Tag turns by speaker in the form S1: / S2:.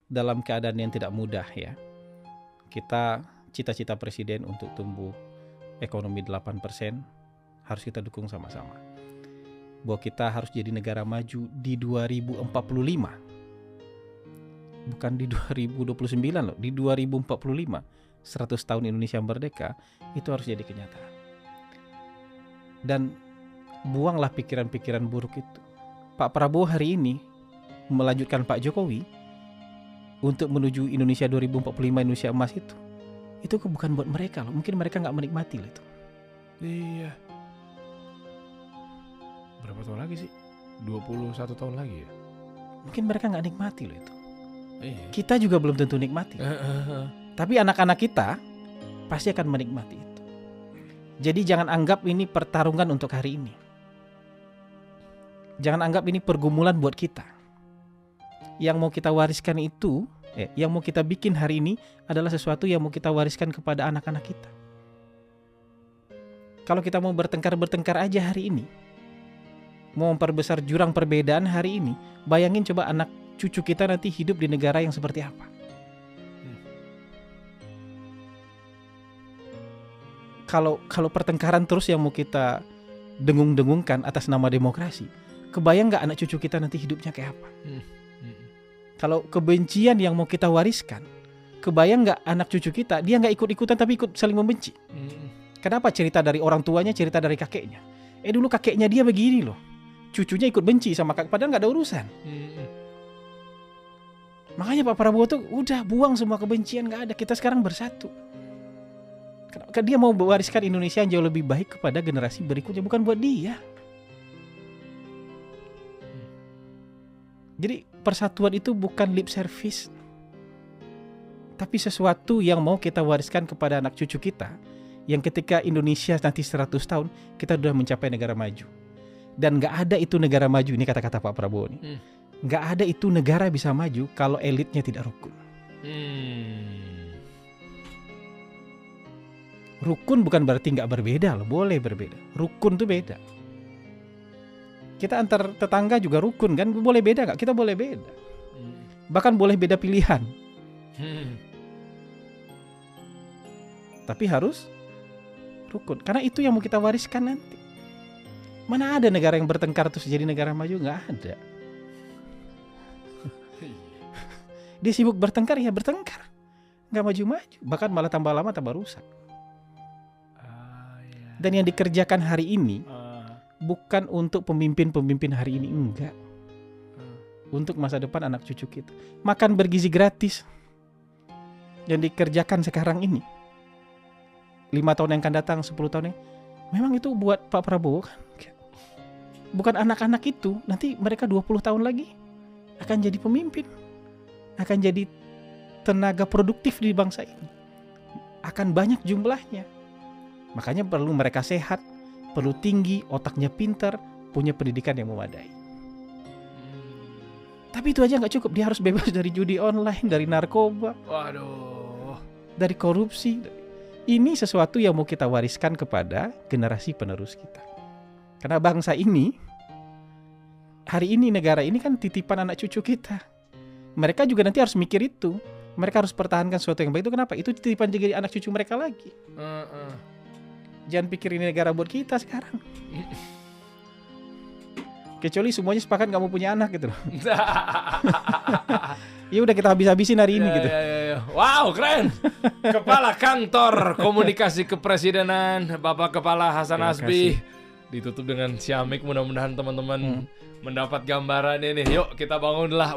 S1: dalam keadaan yang tidak mudah ya. Kita cita-cita presiden untuk tumbuh ekonomi 8% harus kita dukung sama-sama. Bahwa kita harus jadi negara maju di 2045. Bukan di 2029 loh, di 2045. 100 tahun Indonesia merdeka, itu harus jadi kenyataan. Dan buanglah pikiran-pikiran buruk itu. Pak Prabowo hari ini melanjutkan Pak Jokowi untuk menuju Indonesia 2045, Indonesia emas itu bukan buat mereka loh. Mungkin mereka nggak menikmati loh itu.
S2: Iya. Berapa tahun lagi sih? 21 tahun lagi ya?
S1: Mungkin mereka nggak nikmati loh itu.
S2: Iya.
S1: Kita juga belum tentu nikmati. Tapi anak-anak kita pasti akan menikmati itu. Jadi jangan anggap ini pertarungan untuk hari ini. Jangan anggap ini pergumulan buat kita. Yang mau kita wariskan itu, yang mau kita bikin hari ini adalah sesuatu yang mau kita wariskan kepada anak-anak kita. Kalau kita mau bertengkar aja hari ini, mau memperbesar jurang perbedaan hari ini, bayangin coba anak cucu kita nanti hidup di negara yang seperti apa. Kalau pertengkaran terus yang mau kita dengung-dengungkan atas nama demokrasi, kebayang nggak anak cucu kita nanti hidupnya kayak apa? Kalau kebencian yang mau kita wariskan, kebayang nggak anak cucu kita dia nggak ikut-ikutan tapi ikut saling membenci? Kenapa? Cerita dari orang tuanya, cerita dari kakeknya. Dulu kakeknya dia begini loh, cucunya ikut benci sama kakek, padahal nggak ada urusan. Makanya Pak Prabowo tuh udah buang semua kebencian, nggak ada. Kita sekarang bersatu. Karena dia mau mewariskan Indonesia yang jauh lebih baik kepada generasi berikutnya, bukan buat dia. Jadi persatuan itu bukan lip service, tapi sesuatu yang mau kita wariskan kepada anak cucu kita, yang ketika Indonesia nanti 100 tahun kita sudah mencapai negara maju. Dan gak ada itu negara maju, ini kata-kata Pak Prabowo nih, gak ada itu negara bisa maju kalau elitnya tidak rukun. Rukun bukan berarti gak berbeda loh, boleh berbeda. Rukun tuh beda. Kita antar tetangga juga rukun kan, boleh beda gak? Kita boleh beda. Bahkan boleh beda pilihan. Tapi harus rukun, karena itu yang mau kita wariskan nanti. Mana ada negara yang bertengkar terus jadi negara maju? Gak ada. Dia sibuk bertengkar, ya bertengkar, gak maju-maju, bahkan malah tambah lama tambah rusak. Dan yang dikerjakan hari ini bukan untuk pemimpin-pemimpin hari ini, enggak. Untuk masa depan anak cucu kita. Makan bergizi gratis yang dikerjakan sekarang ini, 5 tahun yang akan datang, 10 tahun yang, memang itu buat Pak Prabowo kan. Bukan anak-anak itu, nanti mereka 20 tahun lagi akan jadi pemimpin, akan jadi tenaga produktif di bangsa ini, akan banyak jumlahnya. Makanya perlu mereka sehat, perlu tinggi, otaknya pintar, punya pendidikan yang memadai. Tapi itu aja gak cukup, dia harus bebas dari judi online, dari narkoba, dari korupsi. Ini sesuatu yang mau kita wariskan kepada generasi penerus kita. Karena bangsa ini, hari ini negara ini kan titipan anak cucu kita. Mereka juga nanti harus mikir itu. Mereka harus pertahankan sesuatu yang baik. Itu kenapa? Itu titipan jadi anak cucu mereka lagi. Jangan pikir ini negara buat kita sekarang. Kecuali semuanya sepakat gak mau punya anak gitu loh. Ya udah kita habis-habisin hari ini gitu.
S2: Wow, keren. Kepala Kantor Komunikasi Kepresidenan Bapak Kepala Hasan Hasbi. Ditutup dengan ciamik, mudah-mudahan teman-teman mendapat gambaran ini. Yuk kita bangunlah.